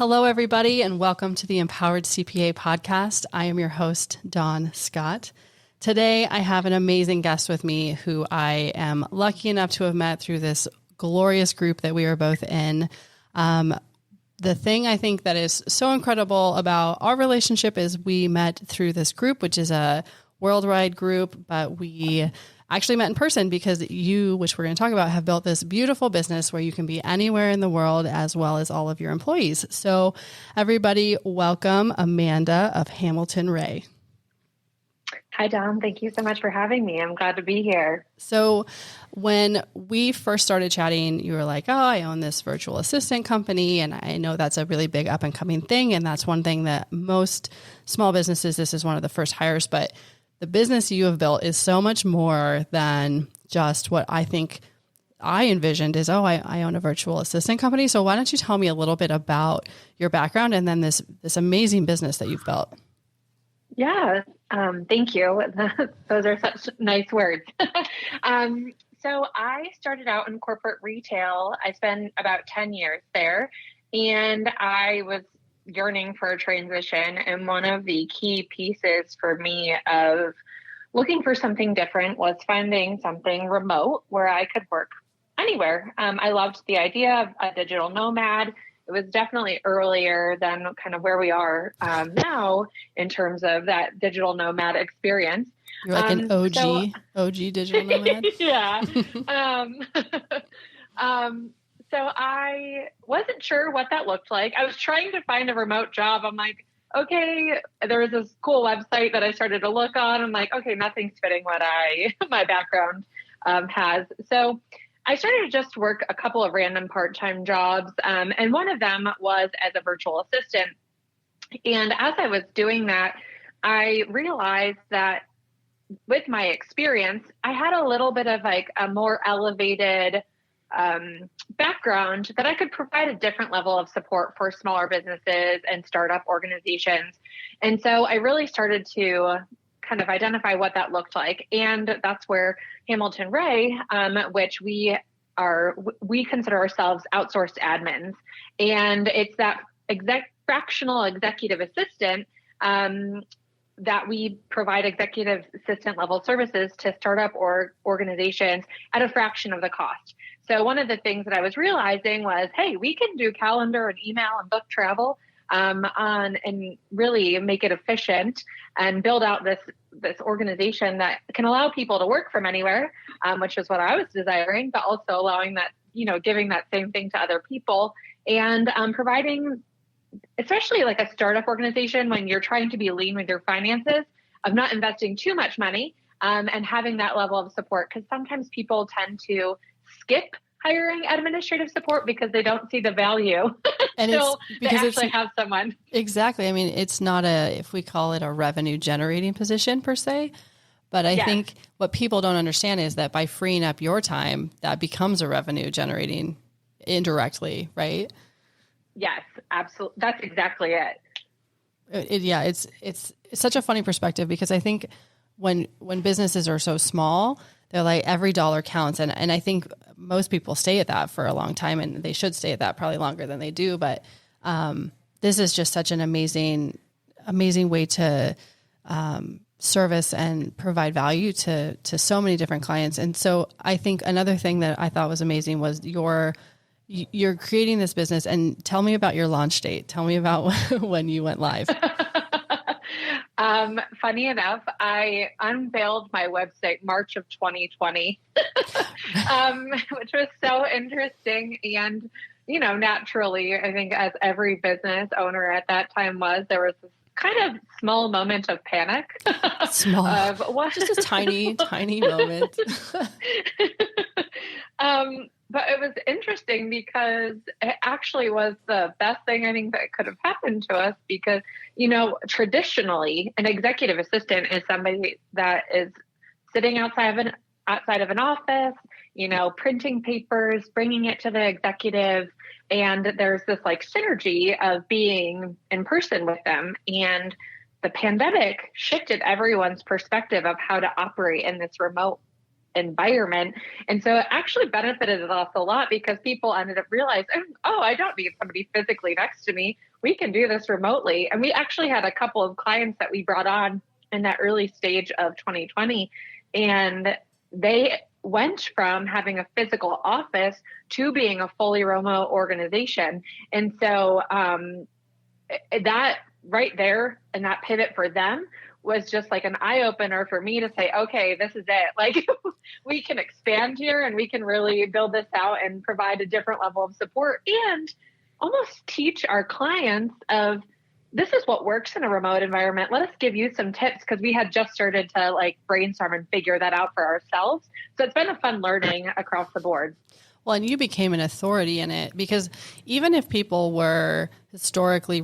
Hello, everybody, and welcome to the Empowered CPA podcast. I am your host, Dawn Scott. Today, I have an amazing guest with me who I am lucky enough to have met through this glorious group that we are both in. The thing I think that is so incredible about our relationship is we met through this group, which is a worldwide group, but we actually met in person because you, which we're going to talk about, have built this beautiful business where you can be anywhere in the world as well as all of your employees. So everybody, welcome Amanda of Hamilton Raye. Hi, Dawn. Thank you so much for having me. I'm glad to be here. So when we first started chatting, you were like, oh, I own this virtual assistant company. And I know that's a really big up and coming thing. And that's one thing that most small businesses, this is one of the first hires, but the business you have built is so much more than just what I think I envisioned is, I own a virtual assistant company. So why don't you tell me a little bit about your background and then this amazing business that you've built? Yeah, thank you. Those are such nice words. So I started out in corporate retail. I spent about 10 years there, and I was yearning for a transition. And one of the key pieces for me of looking for something different was finding something remote where I could work anywhere. I loved the idea of a digital nomad. It was definitely earlier than kind of where we are now in terms of that digital nomad experience. You're like an OG digital nomad. Yeah. So I wasn't sure what that looked like. I was trying to find a remote job. I'm like, okay, there was this cool website that I started to look on. I'm like, okay, nothing's fitting what my background has. So I started to just work a couple of random part-time jobs. And one of them was as a virtual assistant. And as I was doing that, I realized that with my experience, I had a little bit of like a more elevated background that I could provide a different level of support for smaller businesses and startup organizations. And so I really started to kind of identify what that looked like. And that's where Hamilton Raye, which we consider ourselves outsourced admins. And it's that fractional executive assistant that we provide executive assistant level services to startup or organizations at a fraction of the cost. So one of the things that I was realizing was, hey, we can do calendar and email and book travel and really make it efficient and build out this organization that can allow people to work from anywhere, which is what I was desiring, but also allowing that, giving that same thing to other people and providing, especially like a startup organization when you're trying to be lean with your finances, of not investing too much money and having that level of support. Because sometimes people tend to skip hiring administrative support because they don't see the value until they actually have someone. Exactly. I mean, it's not if we call it a revenue generating position per se, but I think what people don't understand is that by freeing up your time, that becomes a revenue generating indirectly, right? Yes, absolutely. That's exactly it. It's such a funny perspective because I think when businesses are so small, they're like every dollar counts. And I think most people stay at that for a long time and they should stay at that probably longer than they do. But this is just such an amazing way to service and provide value to so many different clients. And so I think another thing that I thought was amazing was you're creating this business. And tell me about your launch date. Tell me about when you went live. Funny enough, I unveiled my website March of 2020, which was so interesting. And, naturally, I think as every business owner at that time there was this kind of small moment of panic. Just a tiny, tiny moment. But it was interesting because it actually was the best thing I think that could have happened to us because, traditionally an executive assistant is somebody that is sitting outside of an office, printing papers, bringing it to the executive. And there's this like synergy of being in person with them. And the pandemic shifted everyone's perspective of how to operate in this remote environment. And so it actually benefited us a lot because people ended up realizing, oh, I don't need somebody physically next to me. we can do this remotely. And we actually had a couple of clients that we brought on in that early stage of 2020, and they went from having a physical office to being a fully remote organization. And so that right there and that pivot for them was just like an eye opener for me to say, okay, this is it. Like we can expand here and we can really build this out and provide a different level of support and almost teach our clients of this is what works in a remote environment. Let us give you some tips, because we had just started to like brainstorm and figure that out for ourselves. So it's been a fun learning across the board. Well, and you became an authority in it, because even if people were historically,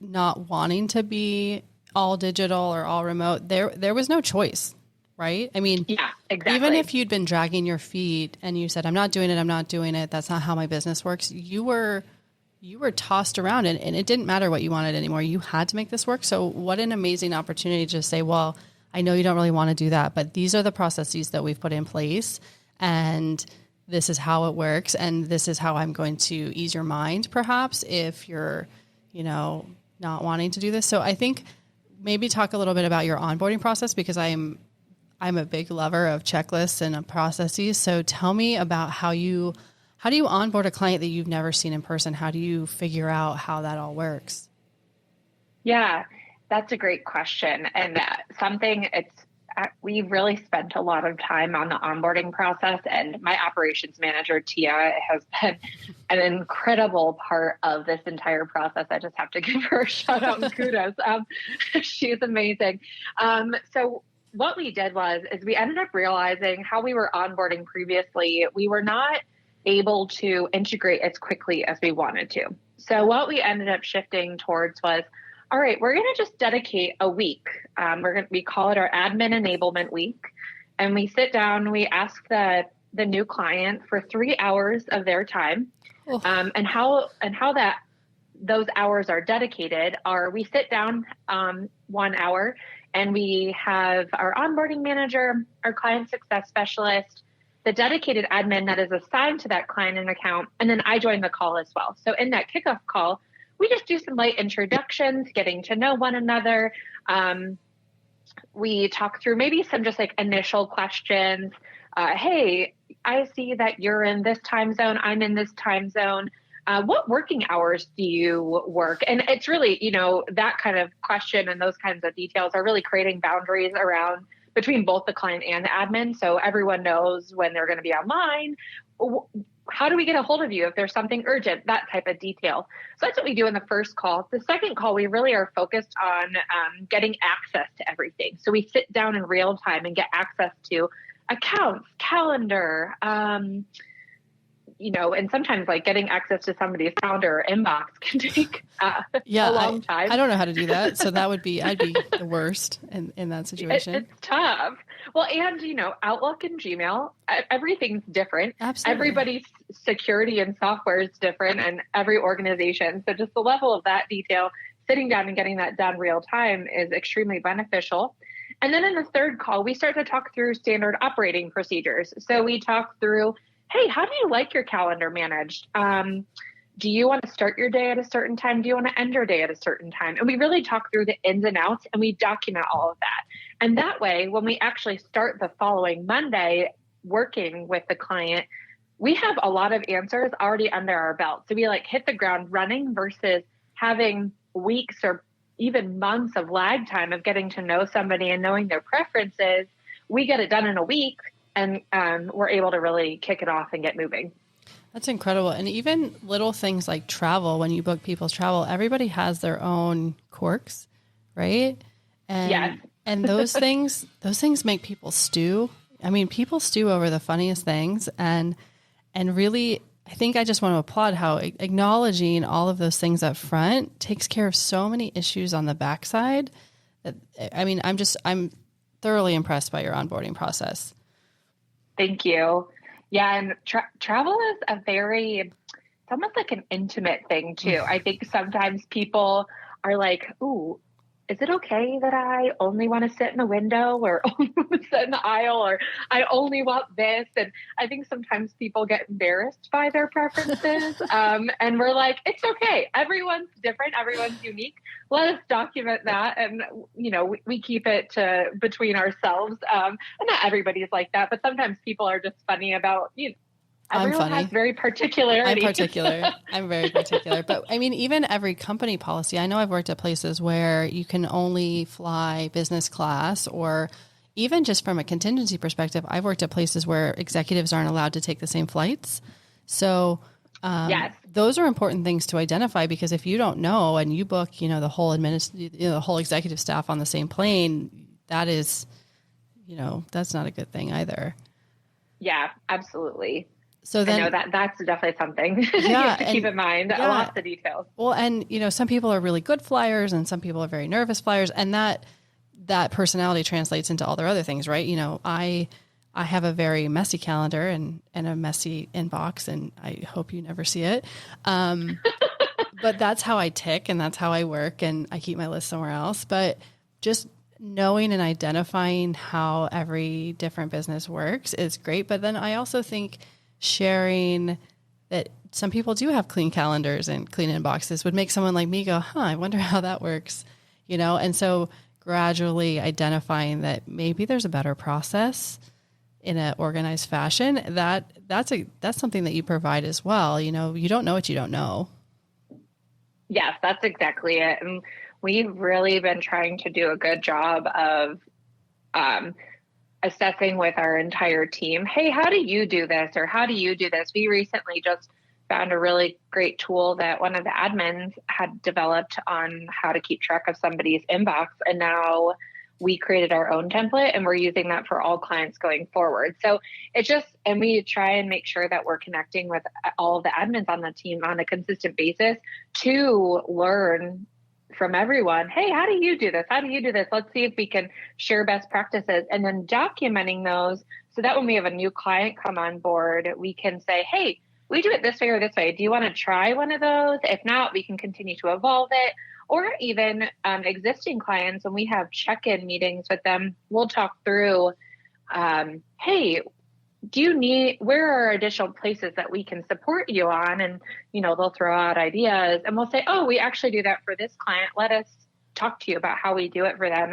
not wanting to be all digital or all remote, there was no choice, right? I mean, yeah, exactly. Even if you'd been dragging your feet and you said, I'm not doing it, that's not how my business works, you were tossed around and it didn't matter what you wanted anymore. You had to make this work. So what an amazing opportunity to just say, well, I know you don't really want to do that, but these are the processes that we've put in place, and this is how it works, and this is how I'm going to ease your mind, perhaps, if you're, not wanting to do this. So I think maybe talk a little bit about your onboarding process, because I'm a big lover of checklists and processes. So tell me about how do you onboard a client that you've never seen in person? How do you figure out how that all works? Yeah, that's a great question. And we've really spent a lot of time on the onboarding process, and my operations manager, Tia, has been an incredible part of this entire process. I just have to give her a shout out and kudos. She's amazing. So what we did is we ended up realizing how we were onboarding previously. We were not able to integrate as quickly as we wanted to. So what we ended up shifting towards was, all right, we're going to just dedicate a week. We call it our admin enablement week. And we sit down, we ask the new client for 3 hours of their time. Oh. And how those hours are dedicated are, we sit down 1 hour and we have our onboarding manager, our client success specialist, the dedicated admin that is assigned to that client and account. And then I join the call as well. So in that kickoff call, we just do some light introductions, getting to know one another. We talk through maybe some just like initial questions. Hey, I see that you're in this time zone. I'm in this time zone. What working hours do you work? And it's really, that kind of question and those kinds of details are really creating boundaries around between both the client and the admin. So everyone knows when they're going to be online. How do we get a hold of you if there's something urgent, that type of detail. So that's what we do in the first call. The second call, we really are focused on getting access to everything. So we sit down in real time and get access to accounts, calendar, and sometimes like getting access to somebody's calendar or inbox can take a long time. I don't know how to do that. So I'd be the worst in that situation. It's tough. Well, and, Outlook and Gmail, everything's different. Absolutely. Everybody's security and software is different, and every organization. So just the level of that detail, sitting down and getting that done real time is extremely beneficial. And then in the third call, we start to talk through standard operating procedures. So we talk through, hey, how do you like your calendar managed? Do you want to start your day at a certain time? Do you want to end your day at a certain time? And we really talk through the ins and outs, and we document all of that. And that way, when we actually start the following Monday working with the client, we have a lot of answers already under our belt. So we hit the ground running versus having weeks or even months of lag time of getting to know somebody and knowing their preferences. We get it done in a week, and we're able to really kick it off and get moving. That's incredible. And even little things like travel, when you book people's travel, everybody has their own quirks, right? And, yes. And those things make people stew. I mean, people stew over the funniest things. And really, I think I just want to applaud how acknowledging all of those things up front takes care of so many issues on the backside. I'm thoroughly impressed by your onboarding process. Thank you. Yeah. And travel is it's almost like an intimate thing too. I think sometimes people are like, ooh, is it okay that I only want to sit in the window or only want to sit in the aisle or I only want this? And I think sometimes people get embarrassed by their preferences. And we're like, it's okay. Everyone's different. Everyone's unique. Let us document that. And, we keep it between ourselves. And not everybody's like that, but sometimes people are just funny about, everyone has very particularity. I'm particular. I'm very particular. But I mean, even every company policy, I know I've worked at places where you can only fly business class, or even just from a contingency perspective, I've worked at places where executives aren't allowed to take the same flights. So yes, those are important things to identify, because if you don't know and you book, the whole the whole executive staff on the same plane, that is, that's not a good thing either. Yeah, absolutely. So then, I know that's definitely something you have to keep in mind. Yeah. Lots of details. Well, and some people are really good flyers and some people are very nervous flyers, and that personality translates into all their other things, right? I have a very messy calendar and a messy inbox, and I hope you never see it. But that's how I tick and that's how I work, and I keep my list somewhere else. But just knowing and identifying how every different business works is great. But then I also think sharing that some people do have clean calendars and clean inboxes would make someone like me go, I wonder how that works, and so gradually identifying that maybe there's a better process in an organized fashion. That's something that you provide as well. You don't know what you don't know. Yes, that's exactly it. And we've really been trying to do a good job of, assessing with our entire team, hey, how do you do this? Or how do you do this? We recently just found a really great tool that one of the admins had developed on how to keep track of somebody's inbox. And now we created our own template and we're using that for all clients going forward. So and we try and make sure that we're connecting with all of the admins on the team on a consistent basis to learn from everyone. Hey, how do you do this? How do you do this? Let's see if we can share best practices, and then documenting those so that when we have a new client come on board, we can say, hey, we do it this way or this way. Do you want to try one of those? If not, we can continue to evolve it. Or even existing clients, when we have check-in meetings with them, we'll talk through, hey, where are additional places that we can support you on? And, they'll throw out ideas and we'll say, oh, we actually do that for this client. Let us talk to you about how we do it for them.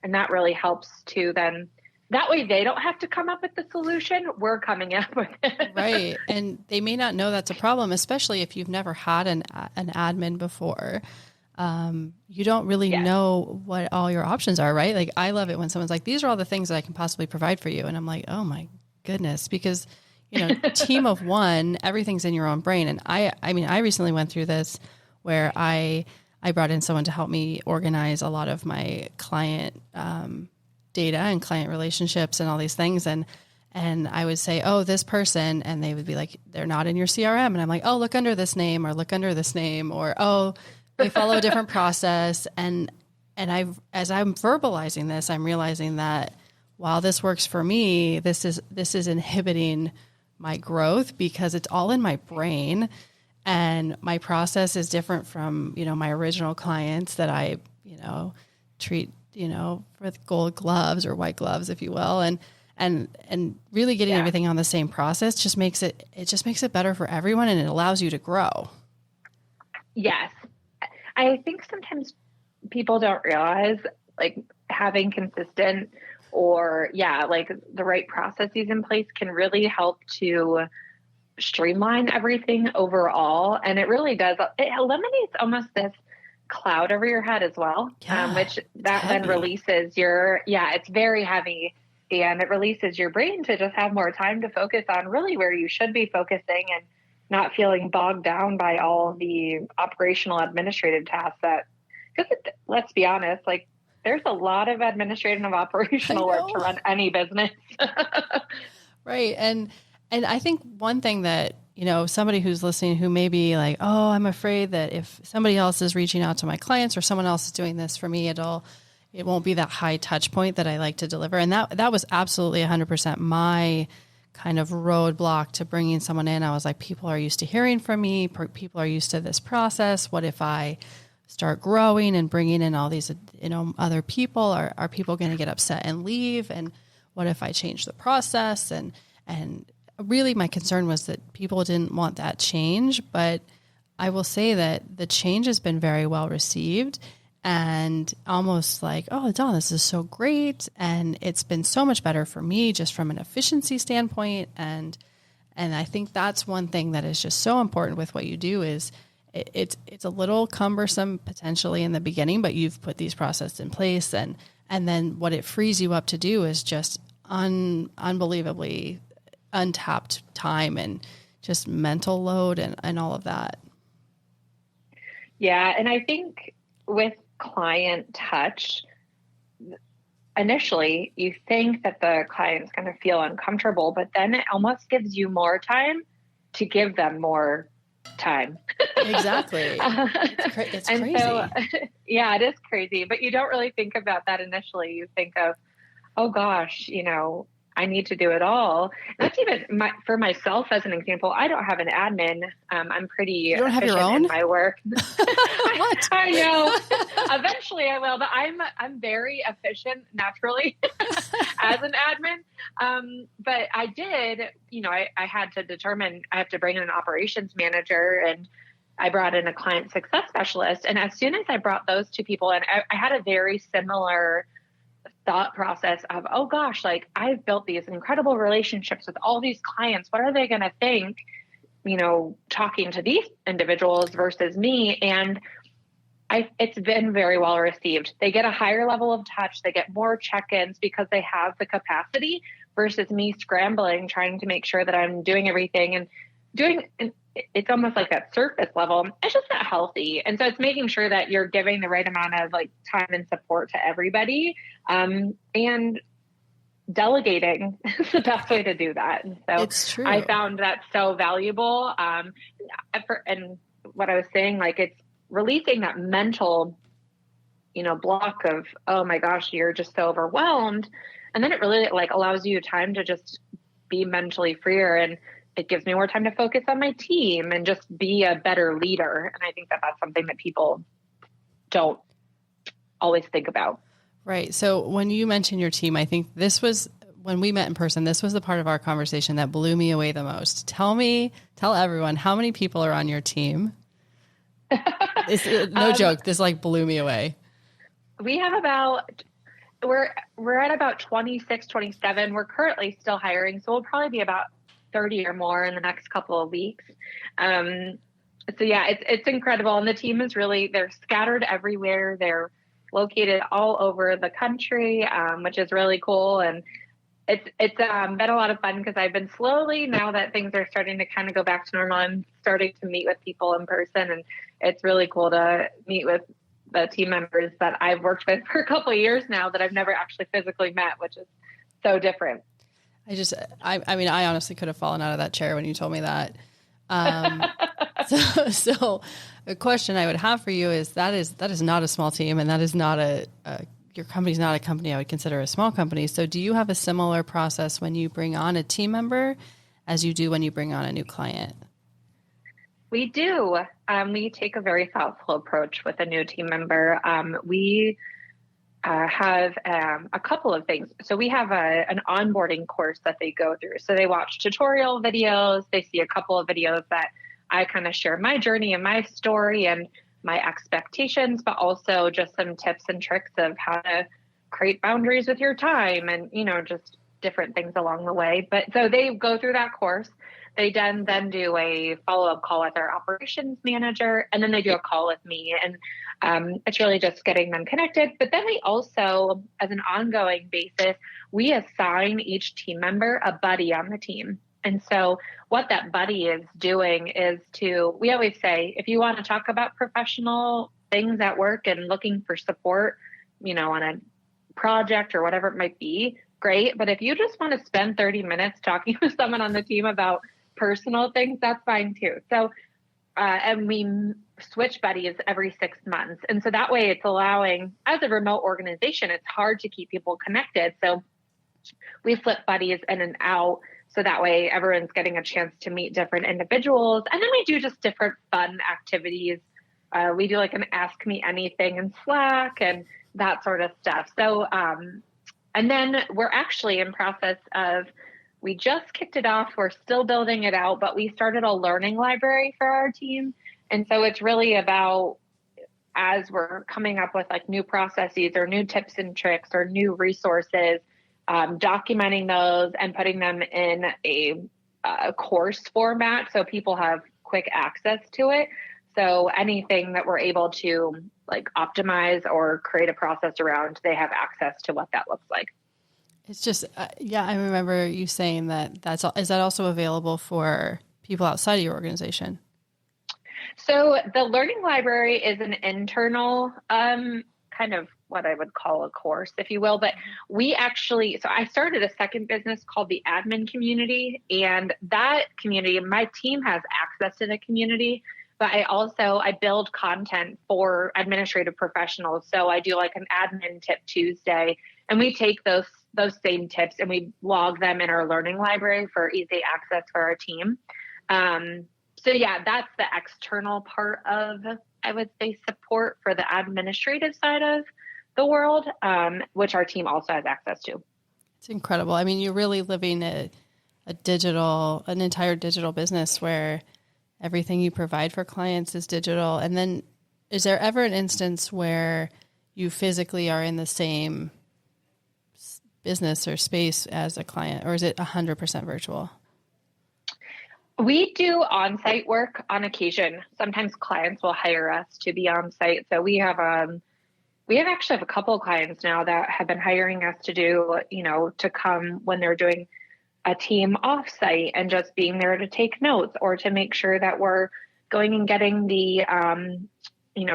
And that really helps to then, that way they don't have to come up with the solution. We're coming up with it. Right. And they may not know that's a problem, especially if you've never had an admin before. You don't really know what all your options are, right? Like, I love it when someone's like, these are all the things that I can possibly provide for you. And I'm like, oh my goodness, because, team of one, everything's in your own brain. And I recently went through this where I brought in someone to help me organize a lot of my client, data and client relationships and all these things. And I would say, oh, this person, and they would be like, they're not in your CRM. And I'm like, oh, look under this name, or look under this name, or, oh, they follow a different process. And as I'm verbalizing this, I'm realizing that while this works for me, this is inhibiting my growth because it's all in my brain, and my process is different from, my original clients that I, treat, with gold gloves or white gloves, if you will. And really getting everything on the same process just makes it better for everyone, and it allows you to grow. Yes. I think sometimes people don't realize, like, having consistent or the right processes in place can really help to streamline everything overall. And it really does. It eliminates almost this cloud over your head as well, which that then releases it's very heavy, and it releases your brain to just have more time to focus on really where you should be focusing and not feeling bogged down by all the operational administrative tasks because let's be honest, like, there's a lot of administrative and operational work to run any business. Right. And I think one thing that, somebody who's listening who may be like, oh, I'm afraid that if somebody else is reaching out to my clients or someone else is doing this for me, it won't be that high touch point that I like to deliver. And that was absolutely 100% my kind of roadblock to bringing someone in. I was like, people are used to hearing from me. People are used to this process. What if I start growing and bringing in all these, other people? Are people going to get upset and leave? And what if I change the process? And really my concern was that people didn't want that change, but I will say that the change has been very well received and almost like, oh, Dawn, this is so great. And it's been so much better for me just from an efficiency standpoint. And I think that's one thing that is just so important with what you do is it's a little cumbersome potentially in the beginning, but you've put these processes in place. And then what it frees you up to do is just unbelievably untapped time and just mental load and all of that. Yeah. And I think with client touch, initially you think that the client's going to feel uncomfortable, but then it almost gives you more time to give them more time. Exactly. It's and crazy. So, yeah, it is crazy, but you don't really think about that initially. You think of, oh gosh, I need to do it all. That's even for myself as an example. I don't have an admin. I'm pretty you don't have your own? in my work. What? I know. Eventually I will, but I'm very efficient naturally as an admin. But I did, I had to determine I have to bring in an operations manager, and I brought in a client success specialist. And as soon as I brought those two people in, I had a very similar thought process of, oh gosh, like I've built these incredible relationships with all these clients. What are they going to think, talking to these individuals versus me? And it's been very well received. They get a higher level of touch. They get more check-ins because they have the capacity versus me scrambling, trying to make sure that I'm doing everything and it's almost like that surface level. It's just not healthy. And so it's making sure that you're giving the right amount of like time and support to everybody. And delegating is the best way to do that. And so it's true. I found that so valuable. And what I was saying, like it's releasing that mental, block of, oh my gosh, you're just so overwhelmed. And then it really like allows you time to just be mentally freer, and it gives me more time to focus on my team and just be a better leader. And I think that that's something that people don't always think about. Right. So when you mentioned your team, I think this was when we met in person, this was the part of our conversation that blew me away the most. Tell everyone how many people are on your team. It's no joke. This like blew me away. We have we're at about 26, 27. We're currently still hiring. So we'll probably be about 30 or more in the next couple of weeks. So yeah, it's incredible. And the team is they're scattered everywhere. They're located all over the country, which is really cool. And it's been a lot of fun because I've been slowly, now that things are starting to kind of go back to normal, I'm starting to meet with people in person. And it's really cool to meet with the team members that I've worked with for a couple of years now that I've never actually physically met, which is so different. I honestly could have fallen out of that chair when you told me that. So a question I would have for you is that is not a small team, and that is not your company's not a company I would consider a small company. So do you have a similar process when you bring on a team member as you do when you bring on a new client? We do. We take a very thoughtful approach with a new team member. We have a couple of things. So we have an onboarding course that they go through. So they watch tutorial videos. They see a couple of videos that I kind of share my journey and my story and my expectations, but also just some tips and tricks of how to create boundaries with your time and, just different things along the way. But so they go through that course. They then do a follow-up call with our operations manager, and then they do a call with me. And it's really just getting them connected. But then we also, as an ongoing basis, we assign each team member a buddy on the team. And so what that buddy is doing is we always say, if you want to talk about professional things at work and looking for support, on a project or whatever it might be, great. But if you just want to spend 30 minutes talking with someone on the team about personal things, that's fine too. So, and we switch buddies every 6 months. And so that way it's allowing, as a remote organization, it's hard to keep people connected. So we flip buddies in and out. So that way everyone's getting a chance to meet different individuals. And then we do just different fun activities We do like an ask me anything in Slack and that sort of stuff. So, and then we're actually in process of, we just kicked it off. We're still building it out, but we started a learning library for our team. And so it's really about, as we're coming up with like new processes or new tips and tricks or new resources, documenting those and putting them in a course format so people have quick access to it. So anything that we're able to like optimize or create a process around, they have access to what that looks like. It's just, yeah, I remember you saying that is that also available for people outside of your organization? So the learning library is an internal kind of what I would call a course, if you will. But we actually, so I started a second business called the Admin Community, and that community, my team has access to the community, but I build content for administrative professionals. So I do like an admin tip Tuesday, and we take those same tips and we log them in our learning library for easy access for our team. So yeah, that's the external part of, I would say, support for the administrative side of the world, which our team also has access to. It's incredible. I mean, you're really living an entire digital business where everything you provide for clients is digital. And then is there ever an instance where you physically are in the same business or space as a client, or is it 100% virtual? We do on-site work on occasion. Sometimes clients will hire us to be on-site. So we actually have a couple of clients now that have been hiring us to do, to come when they're doing a team off-site and just being there to take notes or to make sure that we're going and getting the,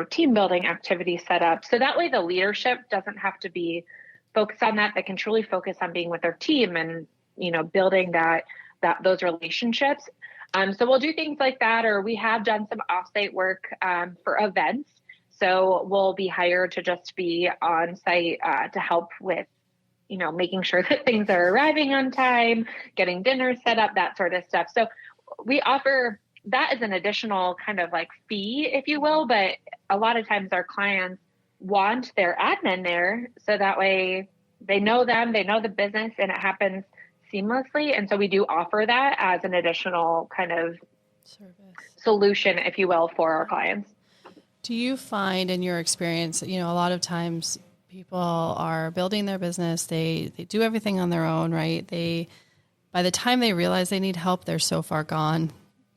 team building activity set up. So that way the leadership doesn't have to be focused on that. They can truly focus on being with their team and, building those relationships. So we'll do things like that, or we have done some off-site work for events. So we'll be hired to just be on site to help with, making sure that things are arriving on time, getting dinner set up, that sort of stuff. So we offer that as an additional kind of like fee, if you will. But a lot of times our clients want their admin there, so that way they know them, they know the business, and it happens seamlessly. And so we do offer that as an additional kind of service solution, if you will, for our clients. Do you find in your experience, a lot of times people are building their business, they do everything on their own, right? By the time they realize they need help, they're so far gone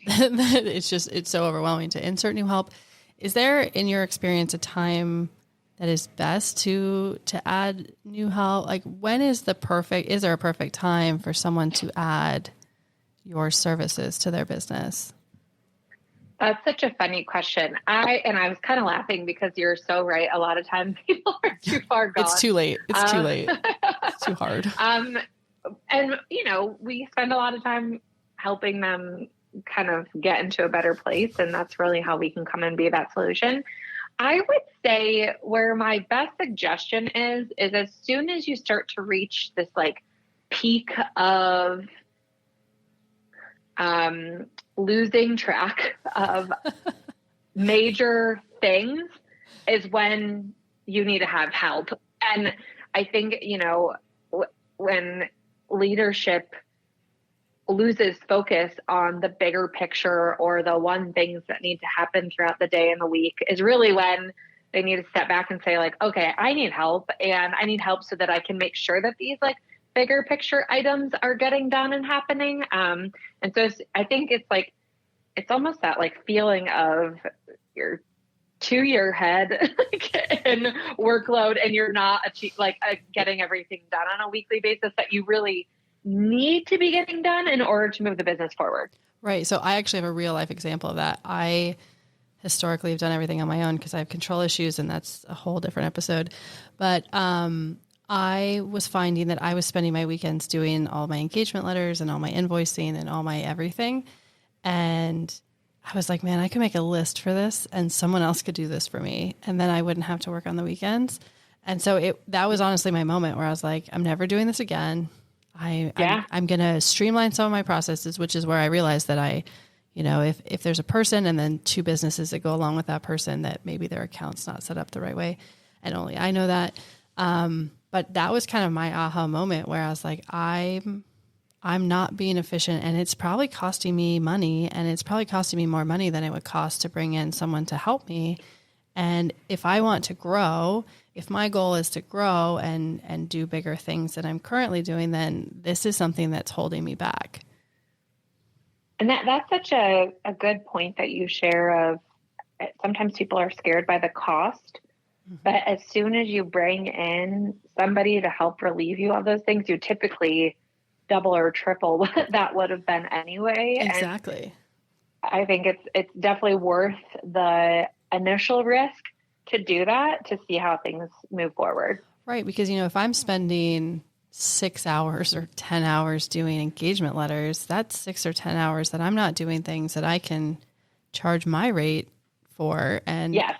that it's so overwhelming to insert new help. Is there, in your experience, a time that is best to add new help? Like, is there a perfect time for someone to add your services to their business? That's such a funny question. I was kind of laughing because you're so right. A lot of times people are too far gone. It's too late. It's too late. It's too hard. And we spend a lot of time helping them kind of get into a better place. And that's really how we can come and be that solution. I would say where my best suggestion is as soon as you start to reach this like peak of losing track of major things is when you need to have help. And I think, when leadership loses focus on the bigger picture or the one things that need to happen throughout the day and the week is really when they need to step back and say like, okay, I need help, and I need help so that I can make sure that these like bigger picture items are getting done and happening. And so I think it's almost that like feeling of you're to your head and workload, and you're not getting everything done on a weekly basis that you really need to be getting done in order to move the business forward. Right. So I actually have a real life example of that. I historically have done everything on my own because I have control issues, and that's a whole different episode. But I was finding that I was spending my weekends doing all my engagement letters and all my invoicing and all my everything. And I was like, man, I could make a list for this and someone else could do this for me. And then I wouldn't have to work on the weekends. And so that was honestly my moment where I was like, I'm never doing this again. I'm going to streamline some of my processes, which is where I realized that I if there's a person and then two businesses that go along with that person that maybe their account's not set up the right way. And only I know that. But that was kind of my aha moment where I was like, I'm not being efficient, and it's probably costing me money, and it's probably costing me more money than it would cost to bring in someone to help me. And if I want to grow, if my goal is to grow and do bigger things than I'm currently doing, then this is something that's holding me back. And that's such a good point that you share of sometimes people are scared by the cost, but as soon as you bring in somebody to help relieve you of those things, you typically double or triple what that would have been anyway. Exactly. And I think it's definitely worth the initial risk to do that, to see how things move forward. Right. Because, if I'm spending 6 hours or 10 hours doing engagement letters, that's 6 or 10 hours that I'm not doing things that I can charge my rate for. And yes.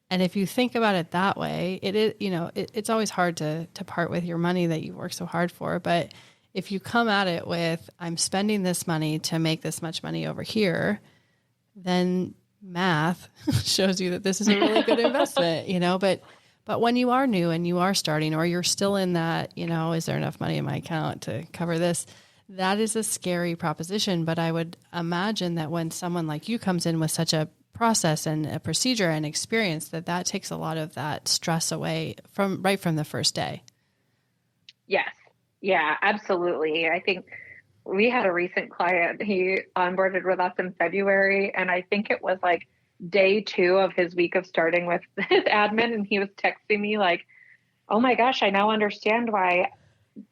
And if you think about it that way, it is, it's always hard to part with your money that you work so hard for. But if you come at it with, I'm spending this money to make this much money over here, then math shows you that this is a really good investment, but when you are new and you are starting, or you're still in that, is there enough money in my account to cover this? That is a scary proposition. But I would imagine that when someone like you comes in with such a process and a procedure and experience, that takes a lot of that stress away from the first day. Yes. Yeah, absolutely. I think we had a recent client, he onboarded with us in February, and I think it was like day 2 of his week of starting with his admin. And he was texting me like, oh my gosh, I now understand why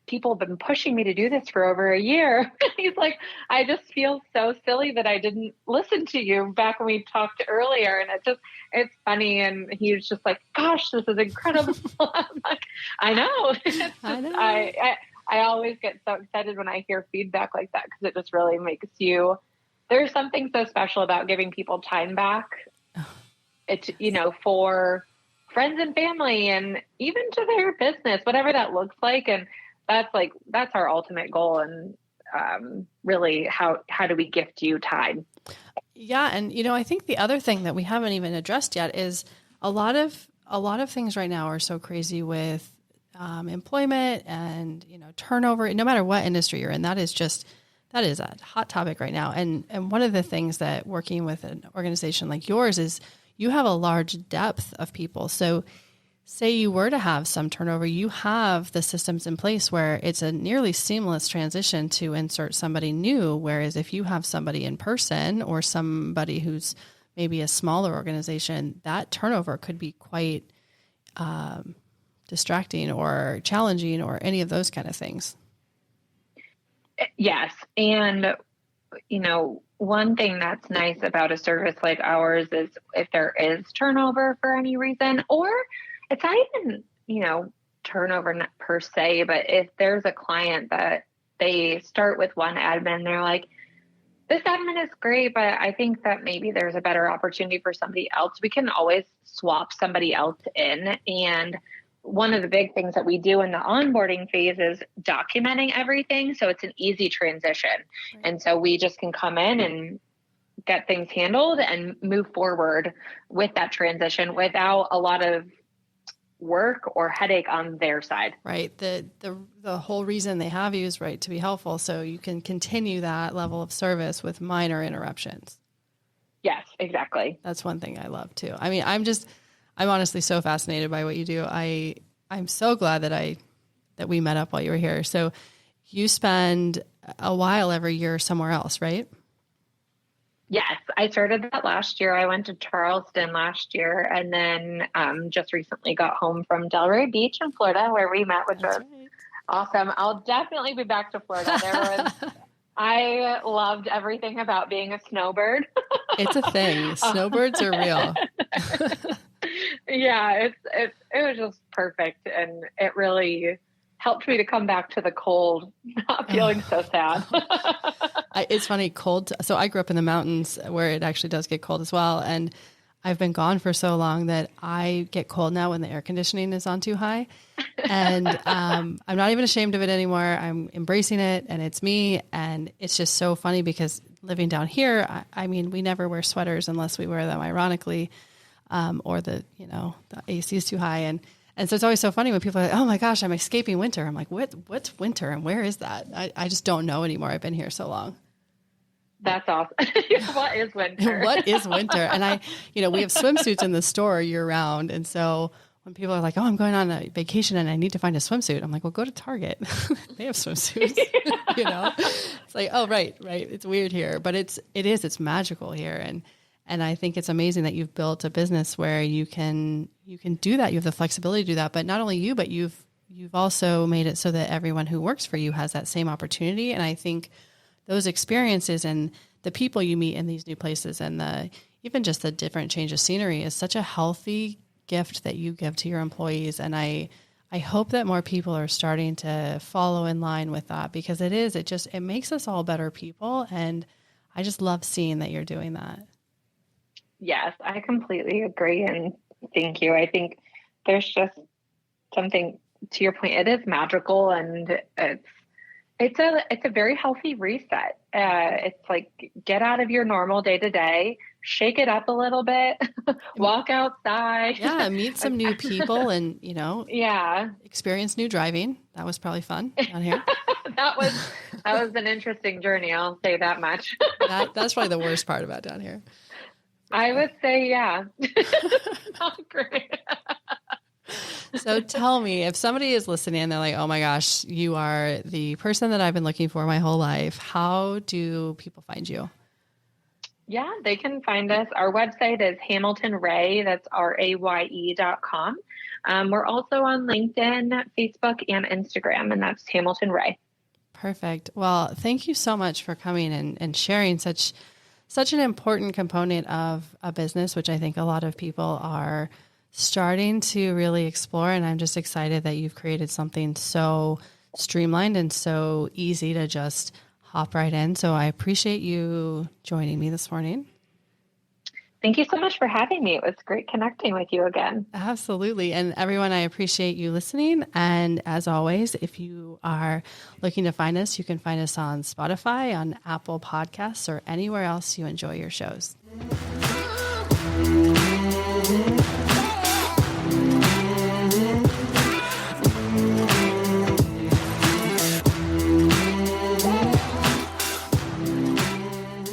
people have been pushing me to do this for over a year. He's like, I just feel so silly that I didn't listen to you back when we talked earlier. And it's funny. And he was just like, gosh, this is incredible. I'm like, I know. I know. I always get so excited when I hear feedback like that, because it just really makes you, there's something so special about giving people time back. It's, for friends and family, and even to their business, whatever that looks like. And that's our ultimate goal. And really, how do we gift you time? Yeah. And, I think the other thing that we haven't even addressed yet is a lot of things right now are so crazy with employment and, turnover, no matter what industry you're in. That is a hot topic right now. And one of the things that working with an organization like yours is you have a large depth of people. So say you were to have some turnover, you have the systems in place where it's a nearly seamless transition to insert somebody new. Whereas if you have somebody in person or somebody who's maybe a smaller organization, that turnover could be quite distracting or challenging or any of those kind of things. Yes. And, one thing that's nice about a service like ours is if there is turnover for any reason, or it's not even, turnover per se, but if there's a client that they start with one admin, they're like, this admin is great, but I think that maybe there's a better opportunity for somebody else. We can always swap somebody else in. And one of the big things that we do in the onboarding phase is documenting everything, so it's an easy transition. Right. And so we just can come in and get things handled and move forward with that transition without a lot of work or headache on their side. Right. The whole reason they have you is to be helpful, so you can continue that level of service with minor interruptions. Yes, exactly. That's one thing I love too. I mean, I'm honestly so fascinated by what you do. I'm so glad that we met up while you were here. So you spend a while every year somewhere else, right? Yes, I started that last year. I went to Charleston last year, and then just recently got home from Delray Beach in Florida, where we met, which was awesome. I'll definitely be back to Florida. I loved everything about being a snowbird. It's a thing. Snowbirds are real. Yeah, it was just perfect, and it really helped me to come back to the cold, not feeling so sad. It's funny, cold. So I grew up in the mountains where it actually does get cold as well, and I've been gone for so long that I get cold now when the air conditioning is on too high, and I'm not even ashamed of it anymore. I'm embracing it, and it's me, and it's just so funny because living down here, I mean, we never wear sweaters unless we wear them ironically, or the AC is too high. And so it's always so funny when people are like, oh my gosh, I'm escaping winter. I'm like, what's winter and where is that? I just don't know anymore. I've been here so long. That's awesome. What is winter? What is winter? And we have swimsuits in the store year round. And so when people are like, oh, I'm going on a vacation and I need to find a swimsuit, I'm like, well, go to Target. They have swimsuits. It's like, oh, right. It's weird here, but it's magical here. And I think it's amazing that you've built a business where you can do that. You have the flexibility to do that, but not only you, but you've also made it so that everyone who works for you has that same opportunity. And I think those experiences and the people you meet in these new places and even just the different change of scenery is such a healthy gift that you give to your employees. And I hope that more people are starting to follow in line with that, because it makes us all better people. And I just love seeing that you're doing that. Yes, I completely agree. And thank you. I think there's just something, to your point, it is magical, and it's a very healthy reset. It's like, get out of your normal day to day, shake it up a little bit, walk outside. Yeah. Meet some new people and, experience new driving. That was probably fun down here. That was an interesting journey. I'll say that much. That's probably the worst part about down here. I would say, yeah. Not great. So tell me, if somebody is listening and they're like, oh my gosh, you are the person that I've been looking for my whole life, how do people find you? Yeah, they can find us. Our website is Hamilton Raye. That's RAYE.com. We're also on LinkedIn, Facebook, and Instagram, and that's Hamilton Raye. Perfect. Well, thank you so much for coming and sharing such an important component of a business, which I think a lot of people are starting to really explore. And I'm just excited that you've created something so streamlined and so easy to just hop right in. So I appreciate you joining me this morning. Thank you so much for having me. It was great connecting with you again. Absolutely. And everyone, I appreciate you listening. And as always, if you are looking to find us, you can find us on Spotify, on Apple Podcasts, or anywhere else you enjoy your shows.